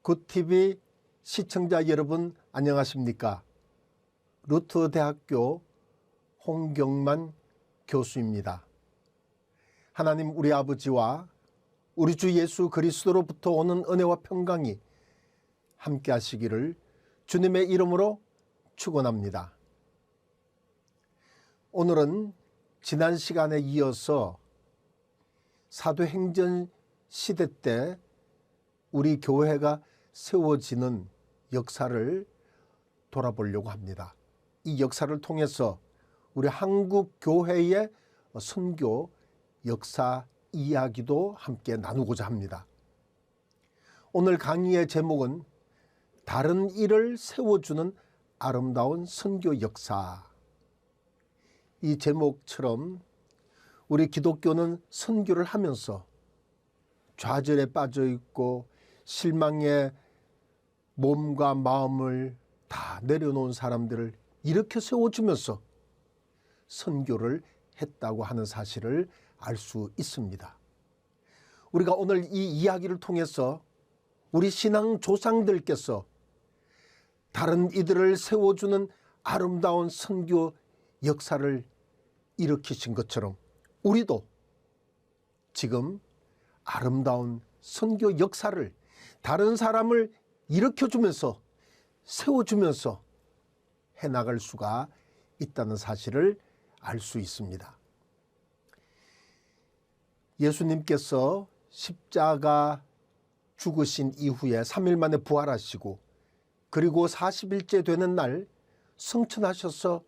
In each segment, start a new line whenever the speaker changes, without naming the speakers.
굿TV 시청자 여러분 안녕하십니까? 루트대학교 홍경만 교수입니다. 하나님 우리 아버지와 우리 주 예수 그리스도로부터 오는 은혜와 평강이 함께 하시기를 주님의 이름으로 축원합니다. 오늘은 지난 시간에 이어서 사도행전 시대 때 우리 교회가 세워지는 역사를 돌아보려고 합니다. 이 역사를 통해서 우리 한국 교회의 선교 역사 이야기도 함께 나누고자 합니다. 오늘 강의의 제목은 다른 일을 세워주는 아름다운 선교 역사. 이 제목처럼 우리 기독교는 선교를 하면서 좌절에 빠져 있고 실망에 몸과 마음을 다 내려놓은 사람들을 일으켜 세워주면서 선교를 했다고 하는 사실을 알 수 있습니다. 우리가 오늘 이 이야기를 통해서 우리 신앙 조상들께서 다른 이들을 세워주는 아름다운 선교 역사를 일으키신 것처럼 우리도 지금 아름다운 선교 역사를 다른 사람을 일으켜주면서 세워주면서 해나갈 수가 있다는 사실을 알 수 있습니다. 예수님께서 십자가 죽으신 이후에 3일 만에 부활하시고 그리고 40일째 되는 날 승천하셔서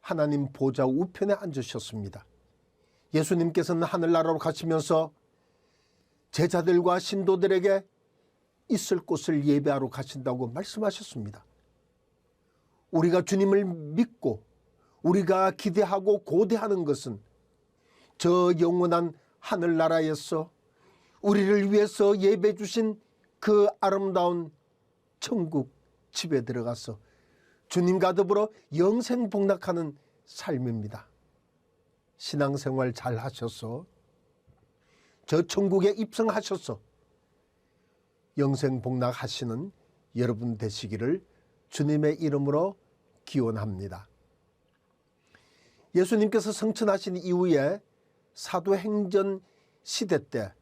하나님 보좌 우편에 앉으셨습니다. 예수님께서는 하늘나라로 가시면서 제자들과 신도들에게 있을 곳을 예배하러 가신다고 말씀하셨습니다. 우리가 주님을 믿고 우리가 기대하고 고대하는 것은 저 영원한 하늘나라에서 우리를 위해서 예배 주신 그 아름다운 천국 집에 들어가서 주님과 더불어 영생복락하는 삶입니다. 신앙생활 잘 하셔서 저 천국에 입성하셔서 영생복락하시는 여러분 되시기를 주님의 이름으로 기원합니다. 예수님께서 승천하신 이후에 사도행전 시대 때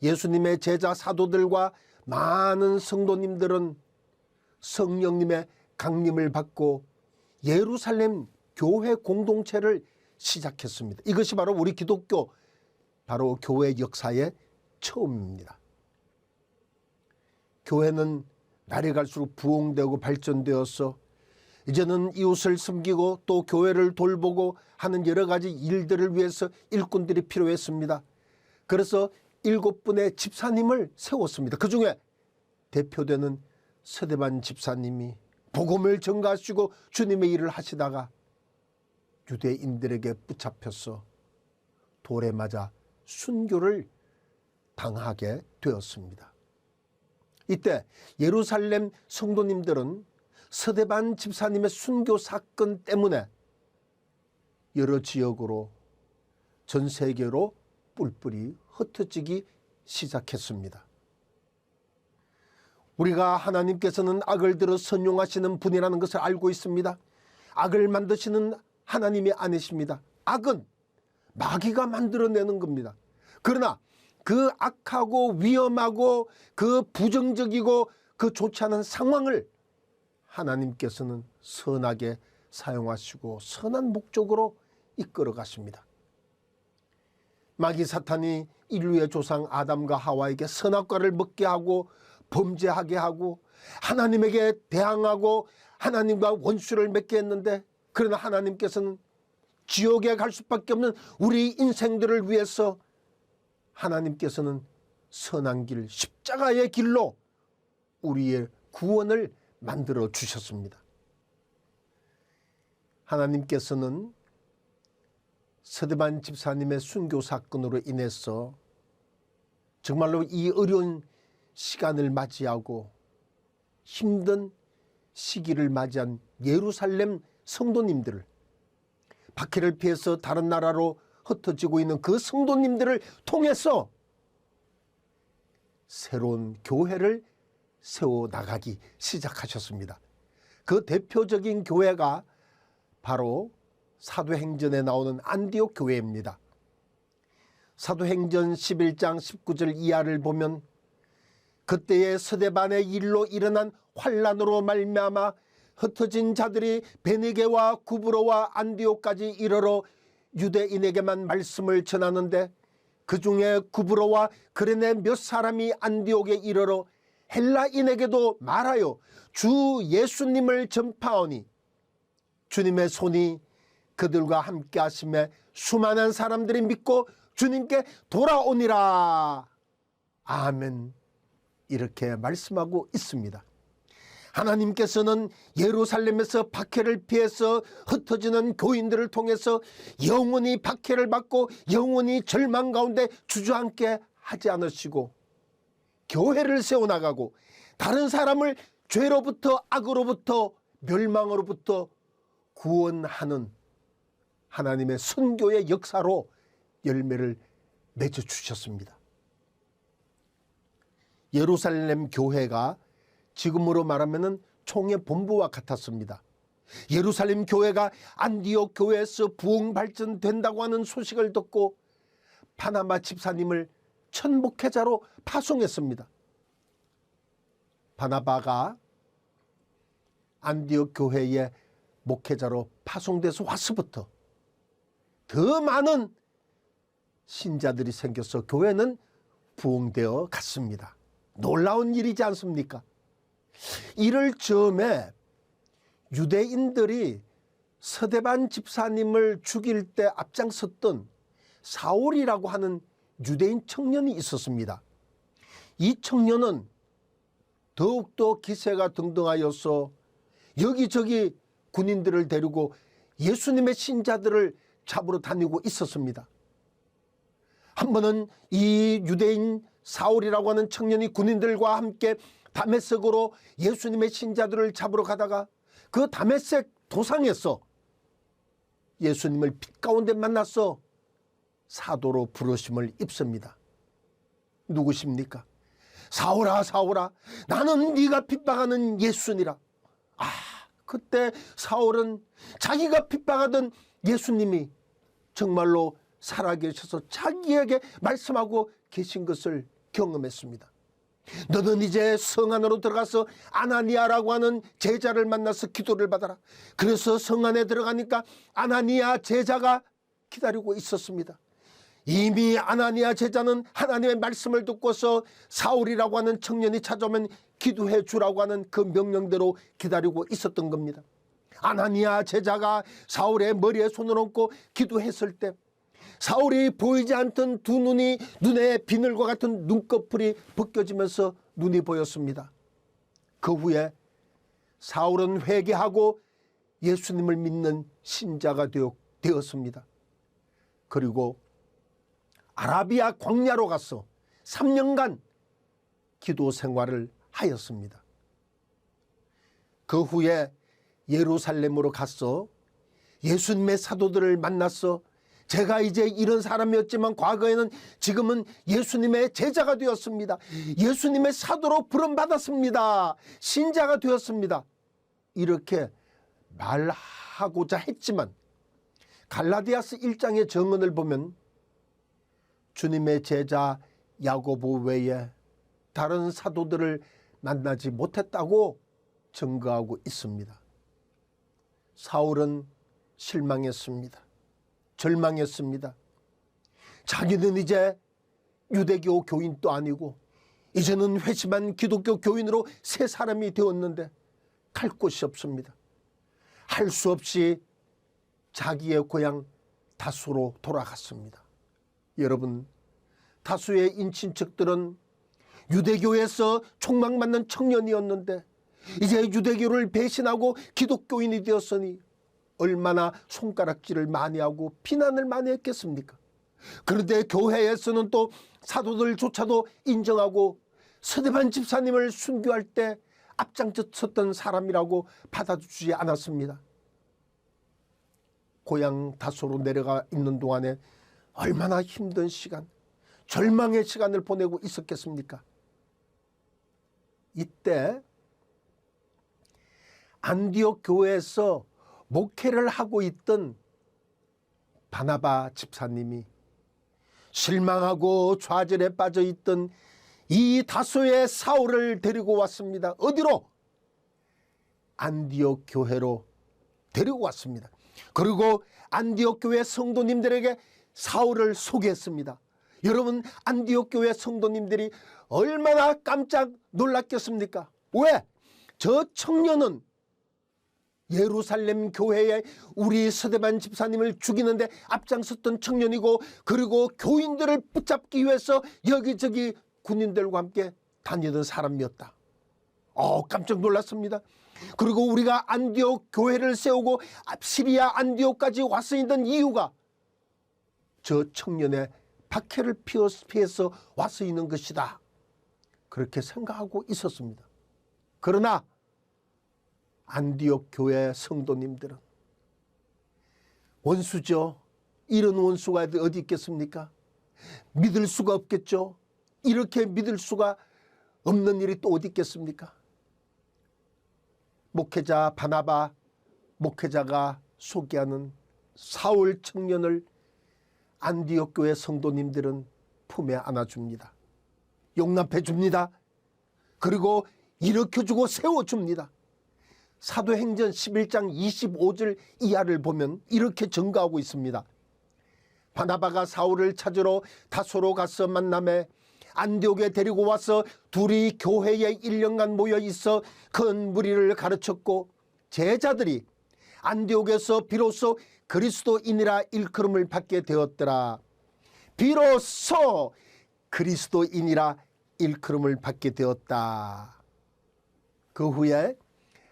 예수님의 제자 사도들과 많은 성도님들은 성령님의 강림을 받고 예루살렘 교회 공동체를 시작했습니다. 이것이 바로 우리 기독교 바로 교회 역사의 처음입니다. 교회는 날이 갈수록 부흥되고 발전되어서 이제는 이웃을 섬기고 또 교회를 돌보고 하는 여러 가지 일들을 위해서 일꾼들이 필요했습니다. 그래서 7분의 집사님을 세웠습니다. 그 중에 대표되는 서대반 집사님이 복음을 전가하시고 주님의 일을 하시다가 유대인들에게 붙잡혀서 돌에 맞아 순교를 당하게 되었습니다. 이때 예루살렘 성도님들은 서대반 집사님의 순교 사건 때문에 여러 지역으로 전 세계로 뿔뿔이 흩어지기 시작했습니다. 우리가 하나님께서는 악을 들어 선용하시는 분이라는 것을 알고 있습니다. 악을 만드시는 하나님이 아니십니다. 악은 마귀가 만들어내는 겁니다. 그러나 그 악하고 위험하고 그 부정적이고 그 좋지 않은 상황을 하나님께서는 선하게 사용하시고 선한 목적으로 이끌어 가십니다. 마귀 사탄이 인류의 조상 아담과 하와에게 선악과를 먹게 하고 범죄하게 하고 하나님에게 대항하고 하나님과 원수를 맺게 했는데 그러나 하나님께서는 지옥에 갈 수밖에 없는 우리 인생들을 위해서 하나님께서는 선한 길 십자가의 길로 우리의 구원을 만들어 주셨습니다. 하나님께서는 서대반 집사님의 순교 사건으로 인해서 정말로 이 어려운 시간을 맞이하고 힘든 시기를 맞이한 예루살렘 성도님들을 박해를 피해서 다른 나라로 흩어지고 있는 그 성도님들을 통해서 새로운 교회를 세워나가기 시작하셨습니다. 그 대표적인 교회가 바로 사도행전에 나오는 안디옥 교회입니다. 사도행전 11장 19절 이하를 보면 그때의 스데반의 일로 일어난 환란으로 말미암아 흩어진 자들이 베니게와 구브로와 안디옥까지 이르러 유대인에게만 말씀을 전하는데 그 중에 구브로와 그레네 몇 사람이 안디옥에 이르러 헬라인에게도 말하여 주 예수님을 전파하니 주님의 손이 그들과 함께 하심에 수많은 사람들이 믿고 주님께 돌아오니라. 아멘. 이렇게 말씀하고 있습니다. 하나님께서는 예루살렘에서 박해를 피해서 흩어지는 교인들을 통해서 영원히 박해를 받고 영원히 절망 가운데 주저앉게 하지 않으시고 교회를 세워나가고 다른 사람을 죄로부터 악으로부터 멸망으로부터 구원하는 하나님의 선교의 역사로 열매를 맺어주셨습니다. 예루살렘 교회가 지금으로 말하면 총회 본부와 같았습니다. 예루살렘 교회가 안디옥 교회에서 부흥 발전된다고 하는 소식을 듣고 바나바 집사님을 첫 목회자로 파송했습니다. 바나바가 안디옥 교회의 목회자로 파송돼서 와서부터 더 많은 신자들이 생겨서 교회는 부흥되어 갔습니다. 놀라운 일이지 않습니까? 이를 즈음에 유대인들이 스데반 집사님을 죽일 때 앞장섰던 사울이라고 하는 유대인 청년이 있었습니다. 이 청년은 더욱더 기세가 등등하여서 여기저기 군인들을 데리고 예수님의 신자들을 잡으러 다니고 있었습니다. 한 번은 이 유대인 사울이라고 하는 청년이 군인들과 함께 다메섹으로 예수님의 신자들을 잡으러 가다가 그 다메섹 도상에서 예수님을 빛 가운데 만나서 사도로 부르심을 입습니다. 누구십니까? 사울아 사울아 나는 네가 핍박하는 예수니라. 그때 사울은 자기가 핍박하던 예수님이 정말로 살아계셔서 자기에게 말씀하고 계신 것을 경험했습니다. 너는 이제 성 안으로 들어가서 아나니아라고 하는 제자를 만나서 기도를 받아라. 그래서 성 안에 들어가니까 아나니아 제자가 기다리고 있었습니다. 이미 아나니아 제자는 하나님의 말씀을 듣고서 사울이라고 하는 청년이 찾아오면 기도해 주라고 하는 그 명령대로 기다리고 있었던 겁니다. 아나니아 제자가 사울의 머리에 손을 얹고 기도했을 때 사울이 보이지 않던 두 눈이 눈에 비늘과 같은 눈꺼풀이 벗겨지면서 눈이 보였습니다. 그 후에 사울은 회개하고 예수님을 믿는 신자가 되었습니다. 그리고 아라비아 광야로 가서 3년간 기도 생활을 하였습니다. 그 후에 예루살렘으로 가서 예수님의 사도들을 만나서 제가 이제 이런 사람이었지만 과거에는 지금은 예수님의 제자가 되었습니다. 예수님의 사도로 부름받았습니다. 신자가 되었습니다. 이렇게 말하고자 했지만 갈라디아서 1장의 정언을 보면 주님의 제자 야고보 외에 다른 사도들을 만나지 못했다고 증거하고 있습니다. 사울은 실망했습니다. 절망했습니다. 자기는 이제 유대교 교인도 아니고 이제는 회심한 기독교 교인으로 새 사람이 되었는데 갈 곳이 없습니다. 할 수 없이 자기의 고향 다수로 돌아갔습니다. 여러분, 다수의 인친척들은 유대교에서 촉망받는 청년이었는데 이제 유대교를 배신하고 기독교인이 되었으니 얼마나 손가락질을 많이 하고 비난을 많이 했겠습니까? 그런데 교회에서는 또 사도들조차도 인정하고 스데반 집사님을 순교할 때 앞장섰던 사람이라고 받아주지 않았습니다. 고향 다소로 내려가 있는 동안에 얼마나 힘든 시간, 절망의 시간을 보내고 있었겠습니까? 이때 안디옥 교회에서 목회를 하고 있던 바나바 집사님이 실망하고 좌절에 빠져 있던 이 다소의 사울을 데리고 왔습니다. 어디로? 안디옥 교회로 데리고 왔습니다. 그리고 안디옥 교회 성도님들에게 사울을 소개했습니다. 여러분, 안디옥 교회 성도님들이 얼마나 깜짝 놀랐겠습니까? 왜? 저 청년은 예루살렘 교회에 우리 서대반 집사님을 죽이는데 앞장섰던 청년이고, 그리고 교인들을 붙잡기 위해서 여기저기 군인들과 함께 다니던 사람이었다. 깜짝 놀랐습니다. 그리고 우리가 안디옥 교회를 세우고 시리아 안디옥까지 와서 있는 이유가 저 청년의 박해를 피해서 와서 있는 것이다. 그렇게 생각하고 있었습니다. 그러나 안디옥 교회 성도님들은 원수죠. 이런 원수가 어디 있겠습니까? 믿을 수가 없겠죠. 이렇게 믿을 수가 없는 일이 또 어디 있겠습니까? 목회자 바나바 목회자가 소개하는 사울 청년을 안디옥 교회 성도님들은 품에 안아줍니다. 용납해 줍니다. 그리고 일으켜주고 세워줍니다. 사도행전 11장 25절 이하를 보면 이렇게 증거하고 있습니다. 바나바가 사울을 찾으러 다소로 가서 만남에 안디옥에 데리고 와서 둘이 교회에 1년간 모여 있어 큰 무리를 가르쳤고, 제자들이 안디옥에서 비로소 그리스도인이라 일컬음을 받게 되었더라. 비로소 그리스도인이라 일컬음을 받게 되었다. 그 후에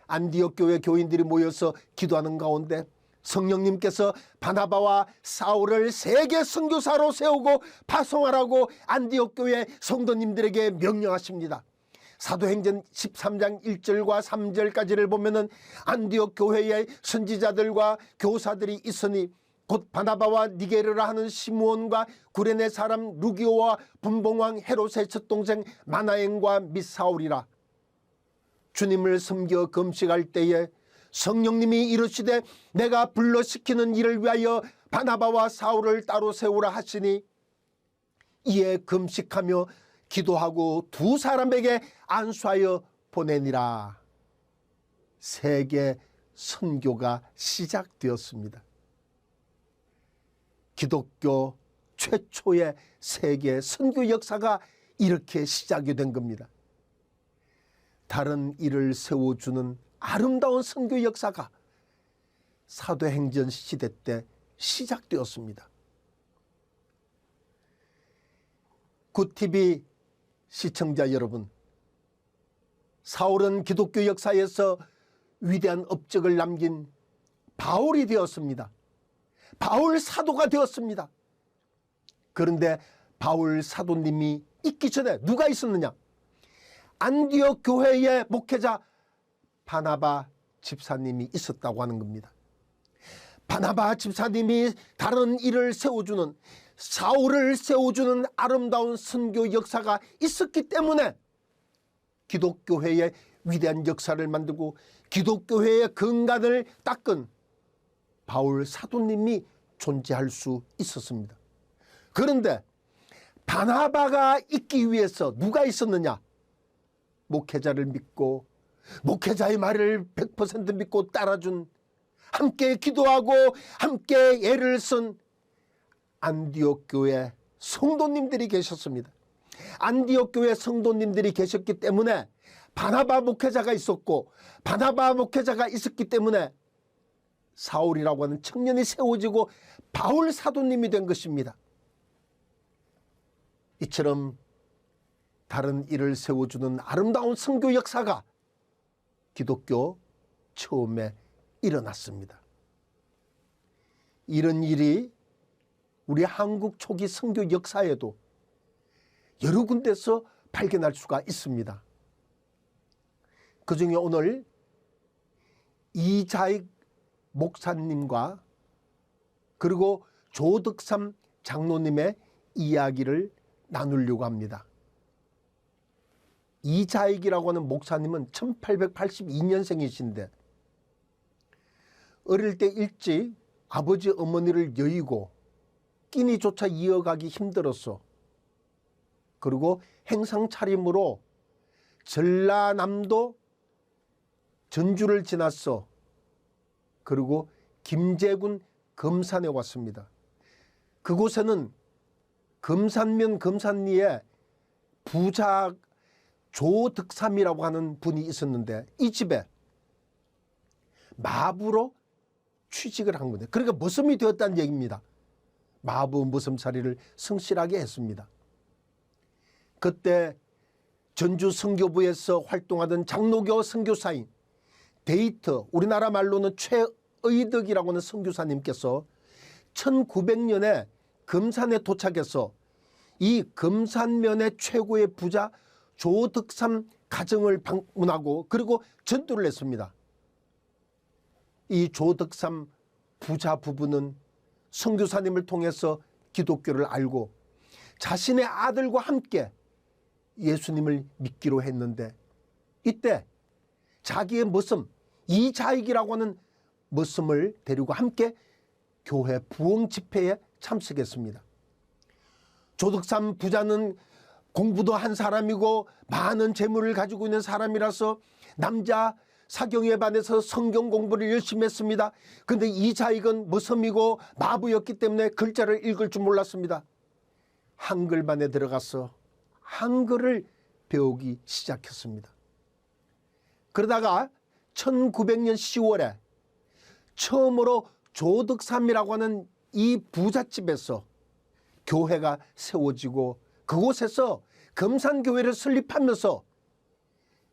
안디옥 교회 교인들이 모여서 기도하는 가운데 성령님께서 바나바와 사울을 세계 선교사로 세우고 파송하라고 안디옥 교회 성도님들에게 명령하십니다. 사도행전 13장 1절과 3절까지를 보면은 안디옥 교회의 선지자들과 교사들이 있으니 곧 바나바와 니게르라 하는 시므온과 구레네 사람 루기오와 분봉왕 헤롯의 첫동생 마나엔과 및 사울이라. 주님을 섬겨 금식할 때에 성령님이 이르시되 내가 불러시키는 일을 위하여 바나바와 사울을 따로 세우라 하시니, 이에 금식하며 기도하고 두 사람에게 안수하여 보내니라. 세계 선교가 시작되었습니다. 기독교 최초의 세계 선교 역사가 이렇게 시작이 된 겁니다. 다른 일을 세워주는 아름다운 선교 역사가 사도행전 시대 때 시작되었습니다. 굿TV 시청자 여러분, 사울은 기독교 역사에서 위대한 업적을 남긴 바울이 되었습니다. 바울 사도가 되었습니다. 그런데 바울 사도님이 있기 전에 누가 있었느냐? 안디옥 교회의 목회자 바나바 집사님이 있었다고 하는 겁니다. 바나바 집사님이 다른 일을 세워주는, 사울을 세워주는 아름다운 선교 역사가 있었기 때문에 기독교회의 위대한 역사를 만들고 기독교회의 근간을 닦은 바울 사도님이 존재할 수 있었습니다. 그런데 바나바가 있기 위해서 누가 있었느냐? 목회자를 믿고 목회자의 말을 100% 믿고 따라준, 함께 기도하고 함께 애를 쓴 안디옥 교회 성도님들이 계셨습니다. 안디옥 교회 성도님들이 계셨기 때문에 바나바 목회자가 있었고, 바나바 목회자가 있었기 때문에 사울이라고 하는 청년이 세워지고 바울 사도님이 된 것입니다. 이처럼 다른 일을 세워주는 아름다운 선교 역사가 기독교 처음에 일어났습니다. 이런 일이 우리 한국 초기 선교 역사에도 여러 군데서 발견할 수가 있습니다. 그중에 오늘 이자익 목사님과 그리고 조덕삼 장로님의 이야기를 나누려고 합니다. 이자익이라고 하는 목사님은 1882년생이신데 어릴 때 일찍 아버지 어머니를 여의고 끼니조차 이어가기 힘들었어. 그리고 행상 차림으로 전라남도 전주를 지났어. 그리고 김제군 금산에 왔습니다. 그곳에는 금산면 금산리에 부자 조득삼이라고 하는 분이 있었는데 이 집에 마부로 취직을 한 건데, 그러니까 머슴이 되었다는 얘기입니다. 마부 머슴살이를 성실하게 했습니다. 그때 전주 선교부에서 활동하던 장로교 선교사인 데이터, 우리나라 말로는 최의덕이라고 하는 선교사님께서 1900년에 금산에 도착해서 이 금산면의 최고의 부자 조득삼 가정을 방문하고 그리고 전도를 했습니다. 이 조득삼 부자 부부는 선교사님을 통해서 기독교를 알고 자신의 아들과 함께 예수님을 믿기로 했는데, 이때 자기의 머슴 이자익이라고 하는 머슴을 데리고 함께 교회 부흥 집회에 참석했습니다. 조득삼 부자는 공부도 한 사람이고 많은 재물을 가지고 있는 사람이라서 남자 사경에 반해서 성경 공부를 열심히 했습니다. 그런데 이자익은 머슴이고 마부였기 때문에 글자를 읽을 줄 몰랐습니다. 한글반에 들어가서 한글을 배우기 시작했습니다. 그러다가 1900년 10월에 처음으로 조득삼이라고 하는 이 부잣집에서 교회가 세워지고 그곳에서 금산교회를 설립하면서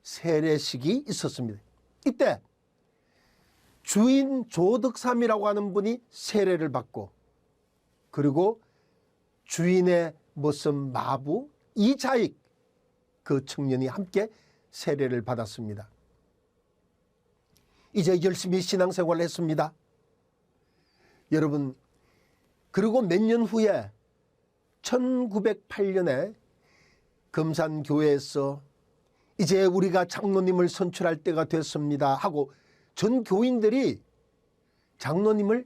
세례식이 있었습니다. 이때 주인 조득삼이라고 하는 분이 세례를 받고 그리고 주인의 머슴 마부 이자익 그 청년이 함께 세례를 받았습니다. 이제 열심히 신앙생활을 했습니다. 여러분, 그리고 몇 년 후에 1908년에 금산교회에서 이제 우리가 장로님을 선출할 때가 됐습니다 하고 전 교인들이 장로님을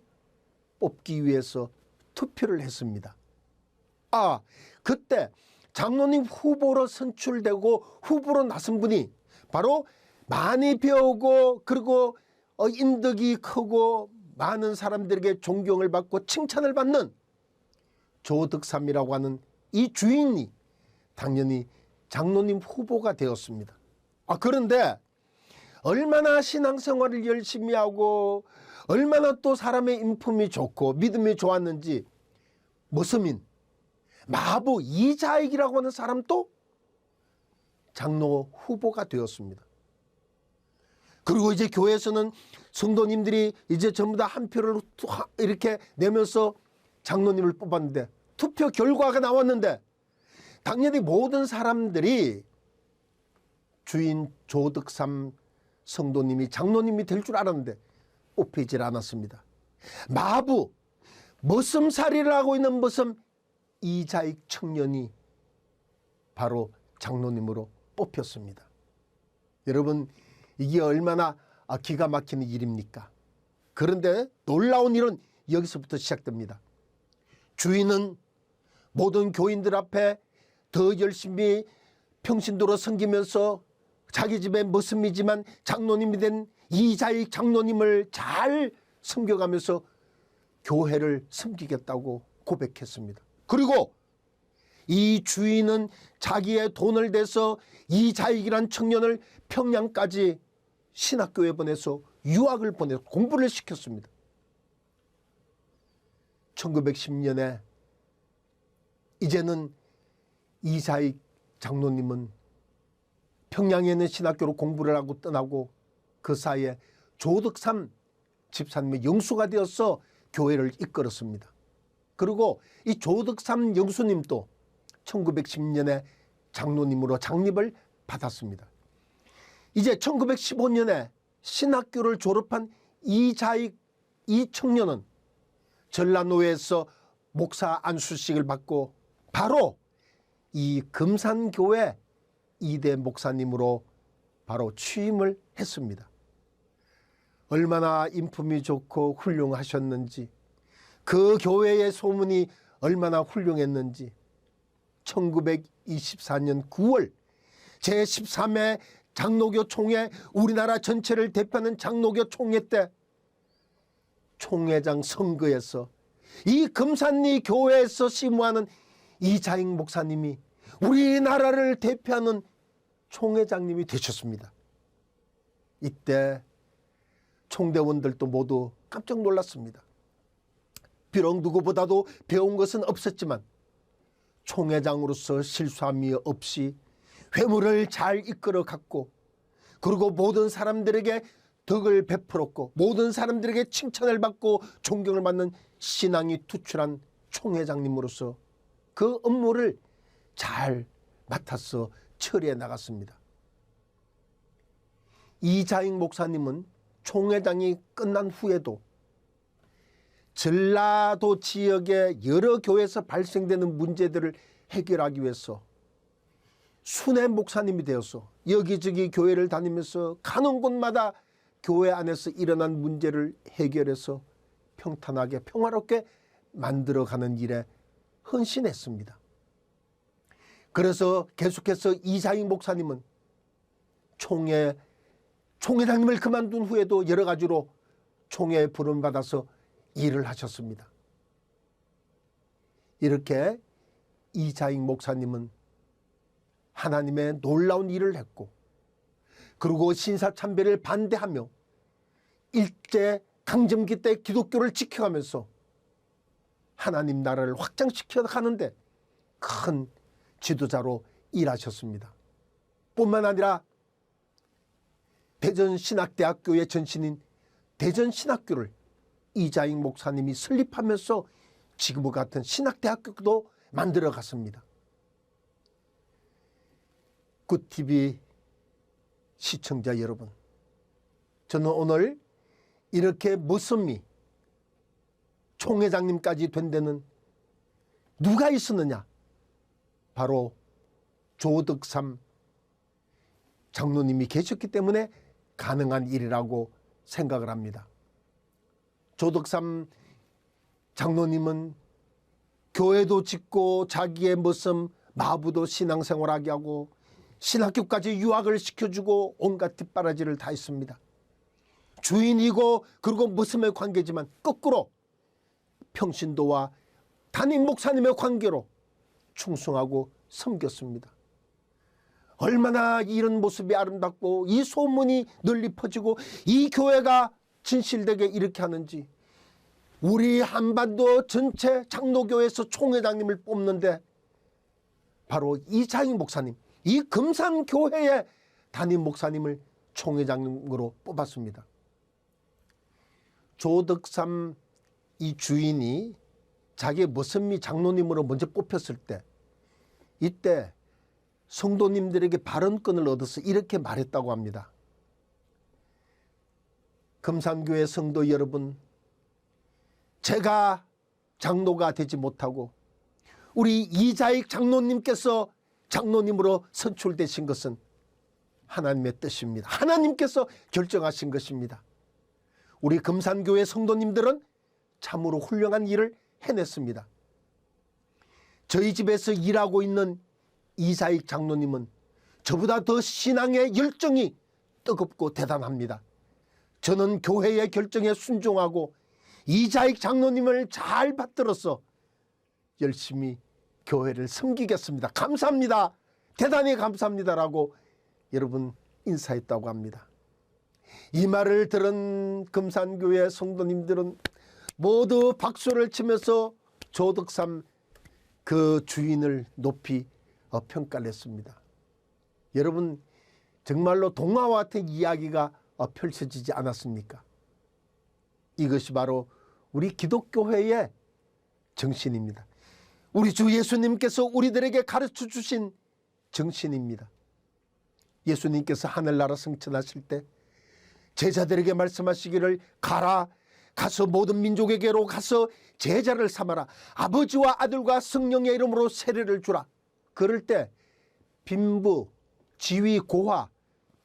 뽑기 위해서 투표를 했습니다. 그때 장로님 후보로 선출되고 후보로 나선 분이 바로 많이 배우고 그리고 인덕이 크고 많은 사람들에게 존경을 받고 칭찬을 받는 조득삼이라고 하는 이 주인이 당연히 장로님 후보가 되었습니다. 그런데 얼마나 신앙생활을 열심히 하고 얼마나 또 사람의 인품이 좋고 믿음이 좋았는지 머슴인 마부 이자익이라고 하는 사람도 장로 후보가 되었습니다. 그리고 이제 교회에서는 성도님들이 이제 전부 다 한 표를 이렇게 내면서 장로님을 뽑았는데 투표 결과가 나왔는데 당연히 모든 사람들이 주인 조득삼 성도님이 장로님이 될 줄 알았는데 뽑히질 않았습니다. 마부 머슴살이를 하고 있는 머슴 이자익 청년이 바로 장로님으로 뽑혔습니다. 여러분, 이게 얼마나 기가 막히는 일입니까? 그런데 놀라운 일은 여기서부터 시작됩니다. 주인은 모든 교인들 앞에 더 열심히 평신도로 섬기면서 자기 집의 머슴이지만 장로님이 된 이자익 장로님을 잘 섬겨가면서 교회를 섬기겠다고 고백했습니다. 그리고 이 주인은 자기의 돈을 대서 이자익이란 청년을 평양까지 신학교에 보내서 유학을 보내서 공부를 시켰습니다. 1910년에 이제는 이자익 장로님은 평양에 있는 신학교로 공부를 하고 떠나고 그 사이에 조득삼 집사님의 영수가 되어서 교회를 이끌었습니다. 그리고 이 조득삼 영수님도 1910년에 장로님으로 장립을 받았습니다. 이제 1915년에 신학교를 졸업한 이자익 이 청년은 전라노회에서 목사 안수식을 받고 바로 이 금산교회 2대 목사님으로 바로 취임을 했습니다. 얼마나 인품이 좋고 훌륭하셨는지, 그 교회의 소문이 얼마나 훌륭했는지 1924년 9월 제13회 장로교 총회, 우리나라 전체를 대표하는 장로교 총회 때 총회장 선거에서 이 금산리 교회에서 심무하는 이자익 목사님이 우리나라를 대표하는 총회장님이 되셨습니다. 이때 총대원들도 모두 깜짝 놀랐습니다. 비록 누구보다도 배운 것은 없었지만 총회장으로서 실수함이 없이 회무를 잘 이끌어 갔고, 그리고 모든 사람들에게 덕을 베풀었고, 모든 사람들에게 칭찬을 받고 존경을 받는 신앙이 투출한 총회장님으로서 그 업무를 잘 맡아서 처리해 나갔습니다. 이자익 목사님은 총회장이 끝난 후에도 전라도 지역의 여러 교회에서 발생되는 문제들을 해결하기 위해서 순회 목사님이 되어서 여기저기 교회를 다니면서 가는 곳마다 교회 안에서 일어난 문제를 해결해서 평탄하게 평화롭게 만들어가는 일에 헌신했습니다. 그래서 계속해서 이자익 목사님은 총회장님을 그만둔 후에도 여러 가지로 총회에 부름받아서 일을 하셨습니다. 이렇게 이자익 목사님은 하나님의 놀라운 일을 했고, 그리고 신사참배를 반대하며 일제 강점기 때 기독교를 지켜가면서 하나님 나라를 확장시켜 가는데 큰 지도자로 일하셨습니다. 뿐만 아니라 대전신학대학교의 전신인 대전신학교를 이자익 목사님이 설립하면서 지금과 같은 신학대학교도 만들어 갔습니다. 굿TV 시청자 여러분, 저는 오늘 이렇게 모섬이 총회장님까지 된 데는 누가 있었느냐? 바로 조덕삼 장로님이 계셨기 때문에 가능한 일이라고 생각을 합니다. 조덕삼 장로님은 교회도 짓고 자기의 모섬 마부도 신앙생활하게 하고 신학교까지 유학을 시켜주고 온갖 뒷바라지를 다 했습니다. 주인이고 그리고 모섬의 관계지만 거꾸로 평신도와 담임 목사님의 관계로 충성하고 섬겼습니다. 얼마나 이런 모습이 아름답고 이 소문이 널리 퍼지고 이 교회가 진실되게 이렇게 하는지, 우리 한반도 전체 장로교회에서 총회장님을 뽑는데 바로 이자익 목사님, 이 금산교회의 담임 목사님을 총회장으로 뽑았습니다. 조덕삼 이 주인이 자기의 모섬미 장로님으로 먼저 뽑혔을 때, 이때 성도님들에게 발언권을 얻어서 이렇게 말했다고 합니다. 금산교회 성도 여러분, 제가 장로가 되지 못하고 우리 이자익 장로님께서 장로님으로 선출되신 것은 하나님의 뜻입니다. 하나님께서 결정하신 것입니다. 우리 금산교회 성도님들은 참으로 훌륭한 일을 해냈습니다. 저희 집에서 일하고 있는 이자익 장로님은 저보다 더 신앙의 열정이 뜨겁고 대단합니다. 저는 교회의 결정에 순종하고 이자익 장로님을 잘 받들어서 열심히 교회를 섬기겠습니다. 감사합니다. 대단히 감사합니다라고 여러분 인사했다고 합니다. 이 말을 들은 금산교회 성도님들은 모두 박수를 치면서 조덕삼 그 주인을 높이 평가를 했습니다. 여러분, 정말로 동화와 같은 이야기가 펼쳐지지 않았습니까? 이것이 바로 우리 기독교회의 정신입니다. 우리 주 예수님께서 우리들에게 가르쳐 주신 정신입니다. 예수님께서 하늘나라 승천하실 때 제자들에게 말씀하시기를, 가서 모든 민족에게로 가서 제자를 삼아라. 아버지와 아들과 성령의 이름으로 세례를 주라. 그럴 때 빈부, 지위, 고하,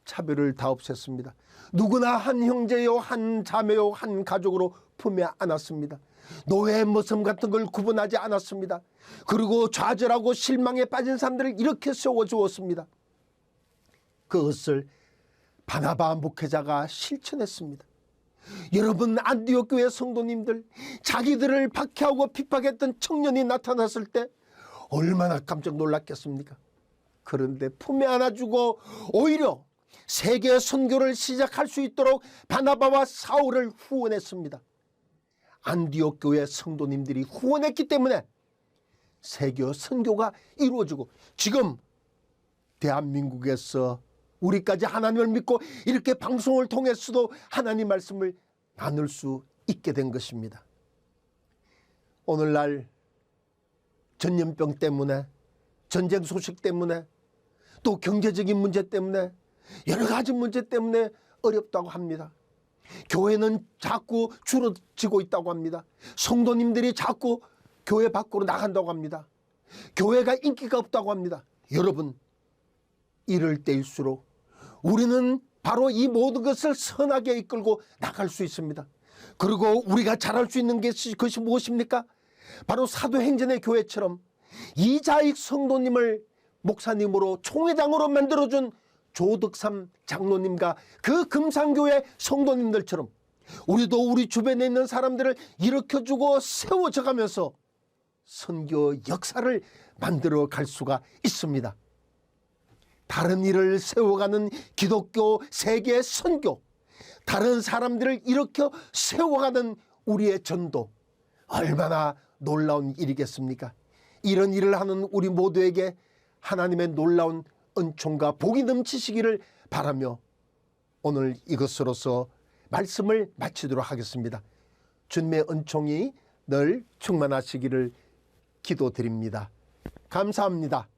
차별을 다 없앴습니다. 누구나 한 형제요, 한 자매요, 한 가족으로 품에 안았습니다. 노예, 머슴 같은 걸 구분하지 않았습니다. 그리고 좌절하고 실망에 빠진 사람들을 이렇게 세워주었습니다. 그것을 바나바 목회자가 실천했습니다. 여러분, 안디옥 교회 성도님들, 자기들을 박해하고 핍박했던 청년이 나타났을 때 얼마나 깜짝 놀랐겠습니까? 그런데 품에 안아주고 오히려 세계 선교를 시작할 수 있도록 바나바와 사울을 후원했습니다. 안디옥 교회 성도님들이 후원했기 때문에 세계 선교가 이루어지고 지금 대한민국에서 우리까지 하나님을 믿고 이렇게 방송을 통해서도 하나님 말씀을 나눌 수 있게 된 것입니다. 오늘날 전염병 때문에, 전쟁 소식 때문에, 또 경제적인 문제 때문에, 여러 가지 문제 때문에 어렵다고 합니다. 교회는 자꾸 줄어지고 있다고 합니다. 성도님들이 자꾸 교회 밖으로 나간다고 합니다. 교회가 인기가 없다고 합니다. 여러분, 이럴 때일수록 우리는 바로 이 모든 것을 선하게 이끌고 나갈 수 있습니다. 그리고 우리가 잘할 수 있는 것이 무엇입니까? 바로 사도행전의 교회처럼 이자익 성도님을 목사님으로 총회장으로 만들어준 조덕삼 장로님과 그 금산교회 성도님들처럼 우리도 우리 주변에 있는 사람들을 일으켜주고 세워져가면서 선교 역사를 만들어 갈 수가 있습니다. 다른 일을 세워가는 기독교 세계 선교, 다른 사람들을 일으켜 세워가는 우리의 전도, 얼마나 놀라운 일이겠습니까? 이런 일을 하는 우리 모두에게 하나님의 놀라운 은총과 복이 넘치시기를 바라며 오늘 이것으로서 말씀을 마치도록 하겠습니다. 주님의 은총이 늘 충만하시기를 기도드립니다. 감사합니다.